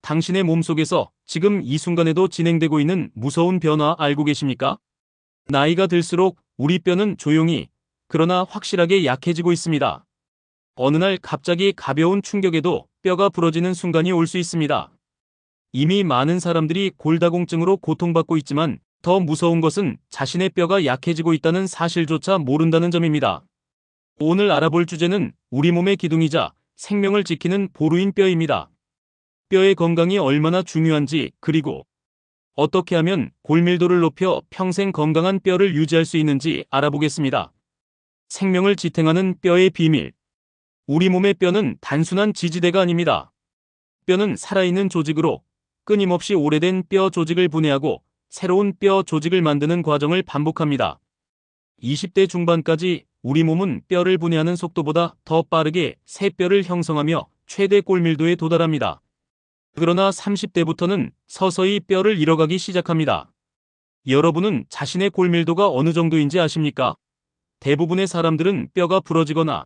당신의 몸속에서 지금 이 순간에도 진행되고 있는 무서운 변화 알고 계십니까? 나이가 들수록 우리 뼈는 조용히, 그러나 확실하게 약해지고 있습니다. 어느 날 갑자기 가벼운 충격에도 뼈가 부러지는 순간이 올 수 있습니다. 이미 많은 사람들이 골다공증으로 고통받고 있지만 더 무서운 것은 자신의 뼈가 약해지고 있다는 사실조차 모른다는 점입니다. 오늘 알아볼 주제는 우리 몸의 기둥이자 생명을 지키는 보루인 뼈입니다. 뼈의 건강이 얼마나 중요한지, 그리고 어떻게 하면 골밀도를 높여 평생 건강한 뼈를 유지할 수 있는지 알아보겠습니다. 생명을 지탱하는 뼈의 비밀. 우리 몸의 뼈는 단순한 지지대가 아닙니다. 뼈는 살아있는 조직으로 끊임없이 오래된 뼈 조직을 분해하고 새로운 뼈 조직을 만드는 과정을 반복합니다. 20대 중반까지 우리 몸은 뼈를 분해하는 속도보다 더 빠르게 새 뼈를 형성하며 최대 골밀도에 도달합니다. 그러나 30대부터는 서서히 뼈를 잃어가기 시작합니다. 여러분은 자신의 골밀도가 어느 정도인지 아십니까? 대부분의 사람들은 뼈가 부러지거나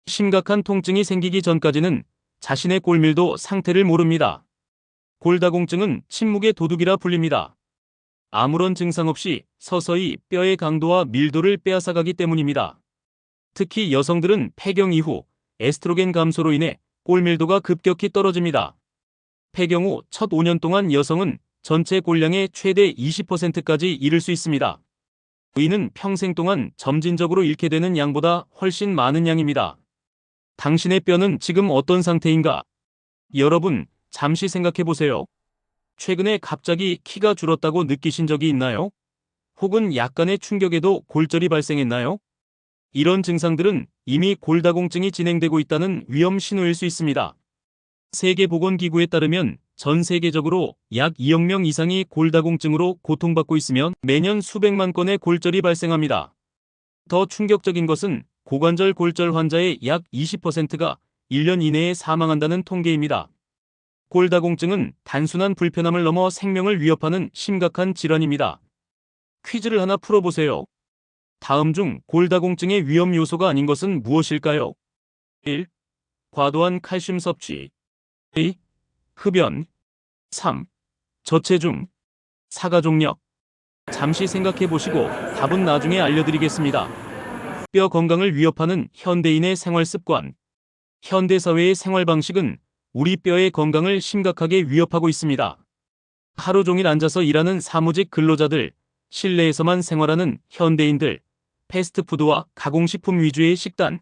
심각한 통증이 생기기 전까지는 자신의 골밀도 상태를 모릅니다. 골다공증은 침묵의 도둑이라 불립니다. 아무런 증상 없이 서서히 뼈의 강도와 밀도를 빼앗아가기 때문입니다. 특히 여성들은 폐경 이후 에스트로겐 감소로 인해 골밀도가 급격히 떨어집니다. 폐경 후 첫 5년 동안 여성은 전체 골량의 최대 20%까지 잃을 수 있습니다. 이는 평생 동안 점진적으로 잃게 되는 양보다 훨씬 많은 양입니다. 당신의 뼈는 지금 어떤 상태인가? 여러분, 잠시 생각해 보세요. 최근에 갑자기 키가 줄었다고 느끼신 적이 있나요? 혹은 약간의 충격에도 골절이 발생했나요? 이런 증상들은 이미 골다공증이 진행되고 있다는 위험 신호일 수 있습니다. 세계보건기구에 따르면 전 세계적으로 약 2억 명 이상이 골다공증으로 고통받고 있으며 매년 수백만 건의 골절이 발생합니다. 더 충격적인 것은 고관절 골절 환자의 약 20%가 1년 이내에 사망한다는 통계입니다. 골다공증은 단순한 불편함을 넘어 생명을 위협하는 심각한 질환입니다. 퀴즈를 하나 풀어보세요. 다음 중 골다공증의 위험 요소가 아닌 것은 무엇일까요? 1. 과도한 칼슘 섭취. 2. 흡연. 3. 저체중. 사가족력. 잠시 생각해 보시고 답은 나중에 알려드리겠습니다. 뼈 건강을 위협하는 현대인의 생활 습관. 현대사회의 생활 방식은 우리 뼈의 건강을 심각하게 위협하고 있습니다. 하루 종일 앉아서 일하는 사무직 근로자들, 실내에서만 생활하는 현대인들, 패스트푸드와 가공식품 위주의 식단.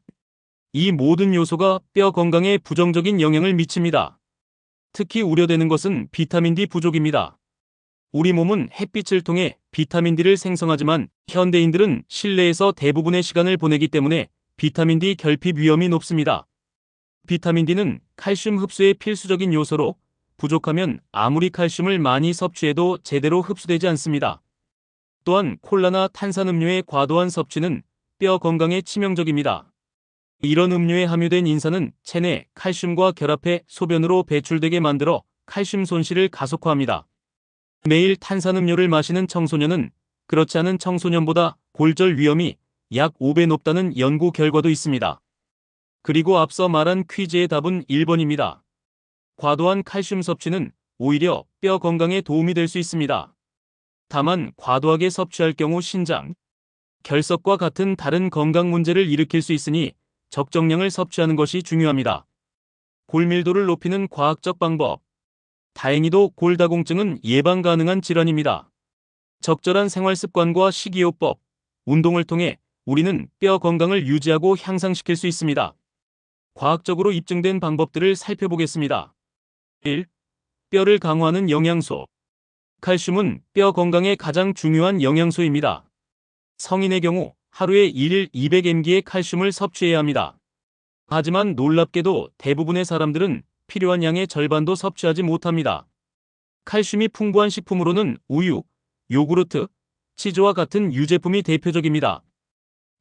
이 모든 요소가 뼈 건강에 부정적인 영향을 미칩니다. 특히 우려되는 것은 비타민 D 부족입니다. 우리 몸은 햇빛을 통해 비타민 D를 생성하지만 현대인들은 실내에서 대부분의 시간을 보내기 때문에 비타민 D 결핍 위험이 높습니다. 비타민 D는 칼슘 흡수의 필수적인 요소로 부족하면 아무리 칼슘을 많이 섭취해도 제대로 흡수되지 않습니다. 또한 콜라나 탄산음료의 과도한 섭취는 뼈 건강에 치명적입니다. 이런 음료에 함유된 인산은 체내 칼슘과 결합해 소변으로 배출되게 만들어 칼슘 손실을 가속화합니다. 매일 탄산음료를 마시는 청소년은 그렇지 않은 청소년보다 골절 위험이 약 5배 높다는 연구 결과도 있습니다. 그리고 앞서 말한 퀴즈의 답은 1번입니다. 과도한 칼슘 섭취는 오히려 뼈 건강에 도움이 될 수 있습니다. 다만 과도하게 섭취할 경우 신장, 결석과 같은 다른 건강 문제를 일으킬 수 있으니 적정량을 섭취하는 것이 중요합니다. 골밀도를 높이는 과학적 방법. 다행히도 골다공증은 예방 가능한 질환입니다. 적절한 생활 습관과 식이요법, 운동을 통해 우리는 뼈 건강을 유지하고 향상시킬 수 있습니다. 과학적으로 입증된 방법들을 살펴보겠습니다. 1. 뼈를 강화하는 영양소. 칼슘은 뼈 건강에 가장 중요한 영양소입니다. 성인의 경우 하루에 1일 200mg의 칼슘을 섭취해야 합니다. 하지만 놀랍게도 대부분의 사람들은 필요한 양의 절반도 섭취하지 못합니다. 칼슘이 풍부한 식품으로는 우유, 요구르트, 치즈와 같은 유제품이 대표적입니다.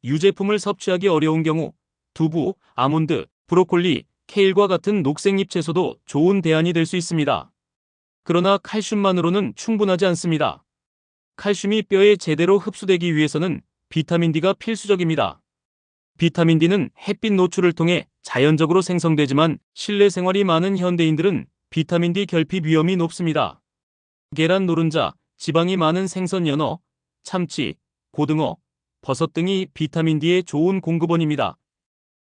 유제품을 섭취하기 어려운 경우 두부, 아몬드, 브로콜리, 케일과 같은 녹색잎 채소도 좋은 대안이 될 수 있습니다. 그러나 칼슘만으로는 충분하지 않습니다. 칼슘이 뼈에 제대로 흡수되기 위해서는 비타민 D가 필수적입니다. 비타민 D는 햇빛 노출을 통해 자연적으로 생성되지만 실내 생활이 많은 현대인들은 비타민 D 결핍 위험이 높습니다. 계란 노른자, 지방이 많은 생선 연어, 참치, 고등어, 버섯 등이 비타민 D의 좋은 공급원입니다.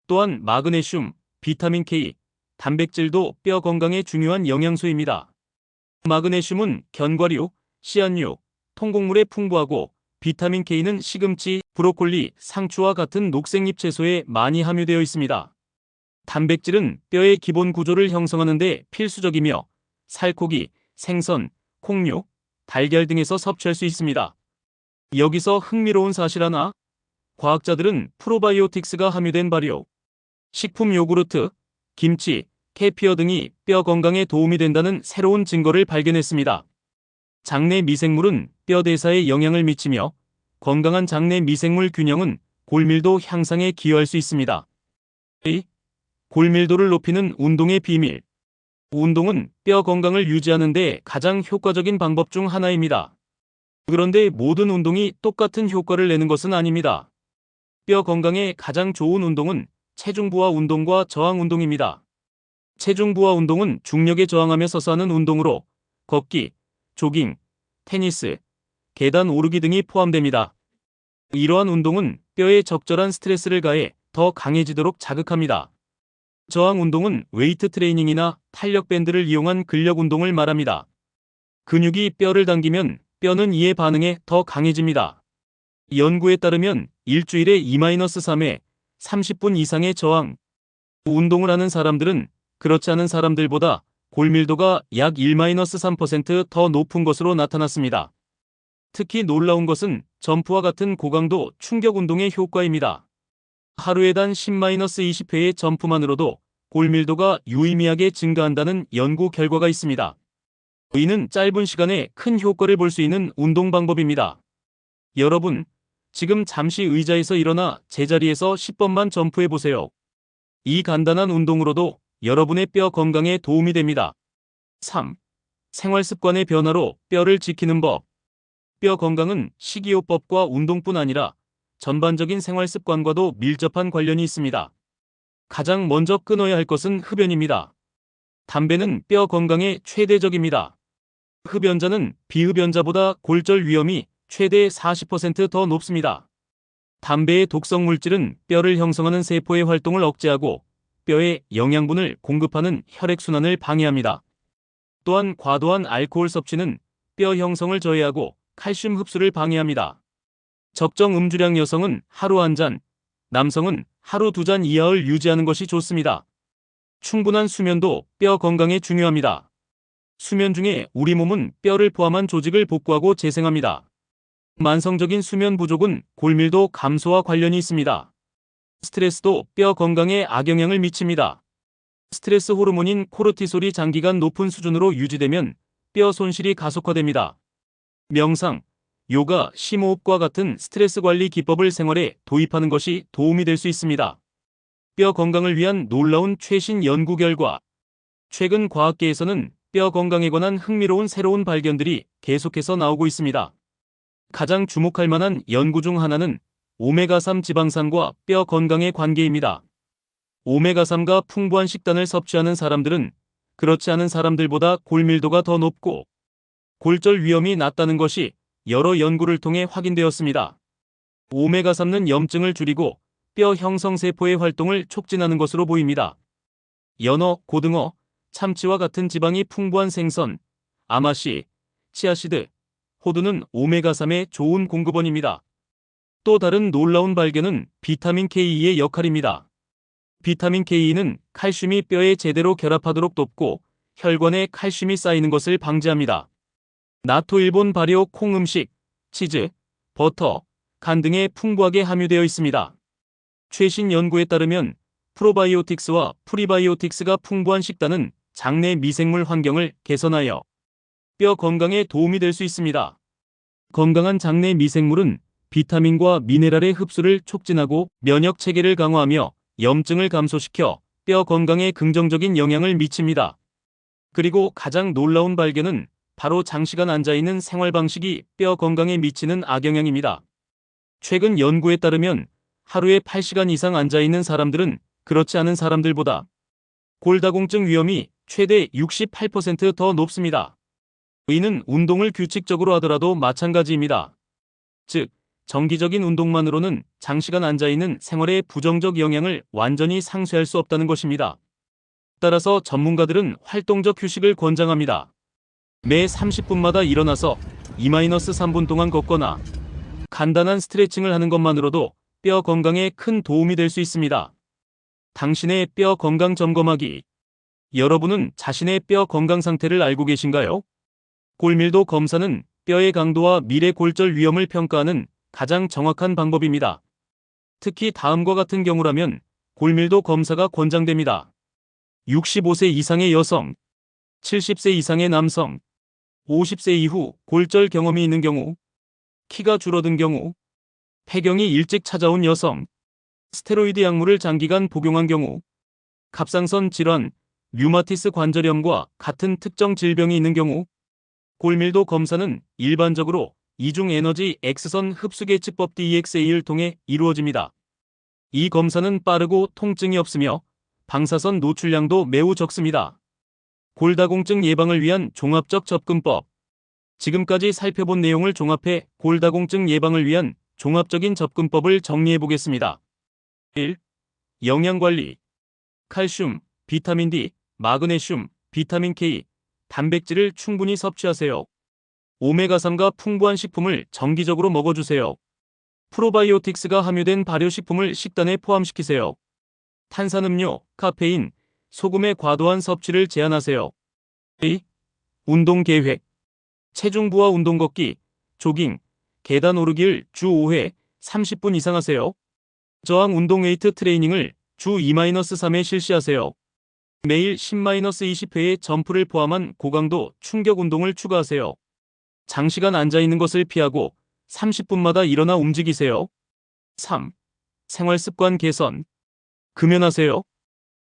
또한 마그네슘, 비타민 K, 단백질도 뼈 건강에 중요한 영양소입니다. 마그네슘은 견과류, 씨앗류, 통곡물에 풍부하고 비타민 K는 시금치, 브로콜리, 상추와 같은 녹색잎 채소에 많이 함유되어 있습니다. 단백질은 뼈의 기본 구조를 형성하는 데 필수적이며 살코기, 생선, 콩류, 달걀 등에서 섭취할 수 있습니다. 여기서 흥미로운 사실 하나. 과학자들은 프로바이오틱스가 함유된 발효, 식품 요구르트, 김치, 캐피어 등이 뼈 건강에 도움이 된다는 새로운 증거를 발견했습니다. 장내 미생물은 뼈 대사에 영향을 미치며 건강한 장내 미생물 균형은 골밀도 향상에 기여할 수 있습니다. 골밀도를 높이는 운동의 비밀. 운동은 뼈 건강을 유지하는 데 가장 효과적인 방법 중 하나입니다. 그런데 모든 운동이 똑같은 효과를 내는 것은 아닙니다. 뼈 건강에 가장 좋은 운동은 체중 부하 운동과 저항 운동입니다. 체중 부하 운동은 중력에 저항하며 서서 하는 운동으로 걷기, 조깅, 테니스, 계단 오르기 등이 포함됩니다. 이러한 운동은 뼈에 적절한 스트레스를 가해 더 강해지도록 자극합니다. 저항 운동은 웨이트 트레이닝이나 탄력 밴드를 이용한 근력 운동을 말합니다. 근육이 뼈를 당기면 뼈는 이에 반응해 더 강해집니다. 연구에 따르면 일주일에 2-3회 30분 이상의 저항 운동을 하는 사람들은 그렇지 않은 사람들보다 골밀도가 약 1-3% 더 높은 것으로 나타났습니다. 특히 놀라운 것은 점프와 같은 고강도 충격 운동의 효과입니다. 하루에 단 10-20회의 점프만으로도 골밀도가 유의미하게 증가한다는 연구 결과가 있습니다. 이는 짧은 시간에 큰 효과를 볼 수 있는 운동 방법입니다. 여러분, 지금 잠시 의자에서 일어나 제자리에서 10번만 점프해 보세요. 이 간단한 운동으로도 여러분의 뼈 건강에 도움이 됩니다. 3. 생활 습관의 변화로 뼈를 지키는 법. 뼈 건강은 식이요법과 운동뿐 아니라 전반적인 생활 습관과도 밀접한 관련이 있습니다. 가장 먼저 끊어야 할 것은 흡연입니다. 담배는 뼈 건강에 최대적입니다. 흡연자는 비흡연자보다 골절 위험이 최대 40% 더 높습니다. 담배의 독성 물질은 뼈를 형성하는 세포의 활동을 억제하고 뼈에 영양분을 공급하는 혈액순환을 방해합니다. 또한 과도한 알코올 섭취는 뼈 형성을 저해하고 칼슘 흡수를 방해합니다. 적정 음주량 여성은 하루 1잔, 남성은 하루 2잔 이하를 유지하는 것이 좋습니다. 충분한 수면도 뼈 건강에 중요합니다. 수면 중에 우리 몸은 뼈를 포함한 조직을 복구하고 재생합니다. 만성적인 수면 부족은 골밀도 감소와 관련이 있습니다. 스트레스도 뼈 건강에 악영향을 미칩니다. 스트레스 호르몬인 코르티솔이 장기간 높은 수준으로 유지되면 뼈 손실이 가속화됩니다. 명상, 요가, 심호흡과 같은 스트레스 관리 기법을 생활에 도입하는 것이 도움이 될 수 있습니다. 뼈 건강을 위한 놀라운 최신 연구 결과. 최근 과학계에서는 뼈 건강에 관한 흥미로운 새로운 발견들이 계속해서 나오고 있습니다. 가장 주목할 만한 연구 중 하나는 오메가3 지방산과 뼈 건강의 관계입니다. 오메가3가 풍부한 식단을 섭취하는 사람들은 그렇지 않은 사람들보다 골밀도가 더 높고 골절 위험이 낮다는 것이 여러 연구를 통해 확인되었습니다. 오메가3는 염증을 줄이고 뼈 형성세포의 활동을 촉진하는 것으로 보입니다. 연어, 고등어, 참치와 같은 지방이 풍부한 생선, 아마씨, 치아씨드, 호두는 오메가3의 좋은 공급원입니다. 또 다른 놀라운 발견은 비타민 K의 역할입니다. 비타민 K는 칼슘이 뼈에 제대로 결합하도록 돕고 혈관에 칼슘이 쌓이는 것을 방지합니다. 나토 일본 발효 콩 음식, 치즈, 버터, 간 등에 풍부하게 함유되어 있습니다. 최신 연구에 따르면 프로바이오틱스와 프리바이오틱스가 풍부한 식단은 장내 미생물 환경을 개선하여 뼈 건강에 도움이 될 수 있습니다. 건강한 장내 미생물은 비타민과 미네랄의 흡수를 촉진하고 면역 체계를 강화하며 염증을 감소시켜 뼈 건강에 긍정적인 영향을 미칩니다. 그리고 가장 놀라운 발견은 바로 장시간 앉아있는 생활 방식이 뼈 건강에 미치는 악영향입니다. 최근 연구에 따르면 하루에 8시간 이상 앉아있는 사람들은 그렇지 않은 사람들보다 골다공증 위험이 최대 68% 더 높습니다. 이는 운동을 규칙적으로 하더라도 마찬가지입니다. 즉, 정기적인 운동만으로는 장시간 앉아있는 생활의 부정적 영향을 완전히 상쇄할 수 없다는 것입니다. 따라서 전문가들은 활동적 휴식을 권장합니다. 매 30분마다 일어나서 2-3분 동안 걷거나 간단한 스트레칭을 하는 것만으로도 뼈 건강에 큰 도움이 될 수 있습니다. 당신의 뼈 건강 점검하기. 여러분은 자신의 뼈 건강 상태를 알고 계신가요? 골밀도 검사는 뼈의 강도와 미래 골절 위험을 평가하는 가장 정확한 방법입니다. 특히 다음과 같은 경우라면 골밀도 검사가 권장됩니다. 65세 이상의 여성, 70세 이상의 남성, 50세 이후 골절 경험이 있는 경우, 키가 줄어든 경우, 폐경이 일찍 찾아온 여성, 스테로이드 약물을 장기간 복용한 경우, 갑상선 질환, 류마티스 관절염과 같은 특정 질병이 있는 경우, 골밀도 검사는 일반적으로 이중 에너지 X선 흡수 계측법 DXA를 통해 이루어집니다. 이 검사는 빠르고 통증이 없으며 방사선 노출량도 매우 적습니다. 골다공증 예방을 위한 종합적 접근법. 지금까지 살펴본 내용을 종합해 골다공증 예방을 위한 종합적인 접근법을 정리해 보겠습니다. 1. 영양관리. 칼슘, 비타민 D, 마그네슘, 비타민 K, 단백질을 충분히 섭취하세요. 오메가3가 풍부한 식품을 정기적으로 먹어주세요. 프로바이오틱스가 함유된 발효식품을 식단에 포함시키세요. 탄산음료, 카페인, 소금의 과도한 섭취를 제한하세요. 2. 운동 계획. 체중부하 운동 걷기, 조깅, 계단 오르기를 주 5회, 30분 이상 하세요. 저항 운동 웨이트 트레이닝을 주 2-3회 실시하세요. 매일 10-20회의 점프를 포함한 고강도 충격 운동을 추가하세요. 장시간 앉아있는 것을 피하고 30분마다 일어나 움직이세요. 3. 생활습관 개선. 금연하세요.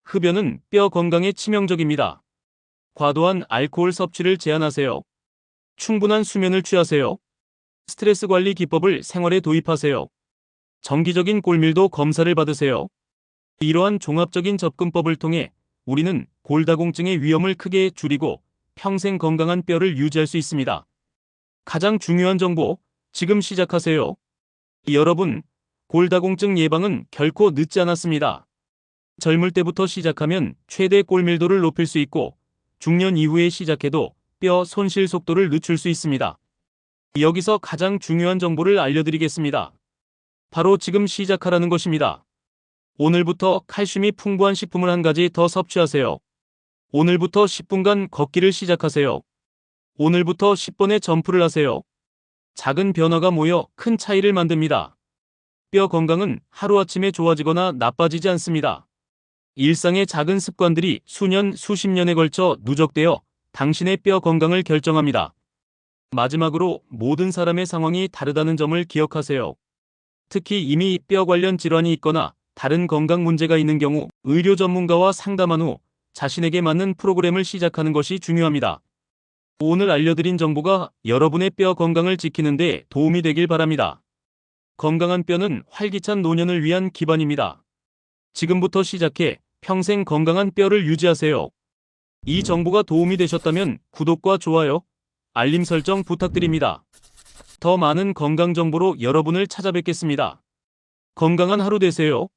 흡연은 뼈 건강에 치명적입니다. 과도한 알코올 섭취를 제한하세요. 충분한 수면을 취하세요. 스트레스 관리 기법을 생활에 도입하세요. 정기적인 골밀도 검사를 받으세요. 이러한 종합적인 접근법을 통해 우리는 골다공증의 위험을 크게 줄이고 평생 건강한 뼈를 유지할 수 있습니다. 가장 중요한 정보, 지금 시작하세요. 여러분, 골다공증 예방은 결코 늦지 않았습니다. 젊을 때부터 시작하면 최대 골밀도를 높일 수 있고 중년 이후에 시작해도 뼈 손실 속도를 늦출 수 있습니다. 여기서 가장 중요한 정보를 알려드리겠습니다. 바로 지금 시작하라는 것입니다. 오늘부터 칼슘이 풍부한 식품을 한 가지 더 섭취하세요. 오늘부터 10분간 걷기를 시작하세요. 오늘부터 10번의 점프를 하세요. 작은 변화가 모여 큰 차이를 만듭니다. 뼈 건강은 하루아침에 좋아지거나 나빠지지 않습니다. 일상의 작은 습관들이 수년, 수십 년에 걸쳐 누적되어 당신의 뼈 건강을 결정합니다. 마지막으로 모든 사람의 상황이 다르다는 점을 기억하세요. 특히 이미 뼈 관련 질환이 있거나 다른 건강 문제가 있는 경우 의료 전문가와 상담한 후 자신에게 맞는 프로그램을 시작하는 것이 중요합니다. 오늘 알려드린 정보가 여러분의 뼈 건강을 지키는 데 도움이 되길 바랍니다. 건강한 뼈는 활기찬 노년을 위한 기반입니다. 지금부터 시작해 평생 건강한 뼈를 유지하세요. 이 정보가 도움이 되셨다면 구독과 좋아요, 알림 설정 부탁드립니다. 더 많은 건강 정보로 여러분을 찾아뵙겠습니다. 건강한 하루 되세요.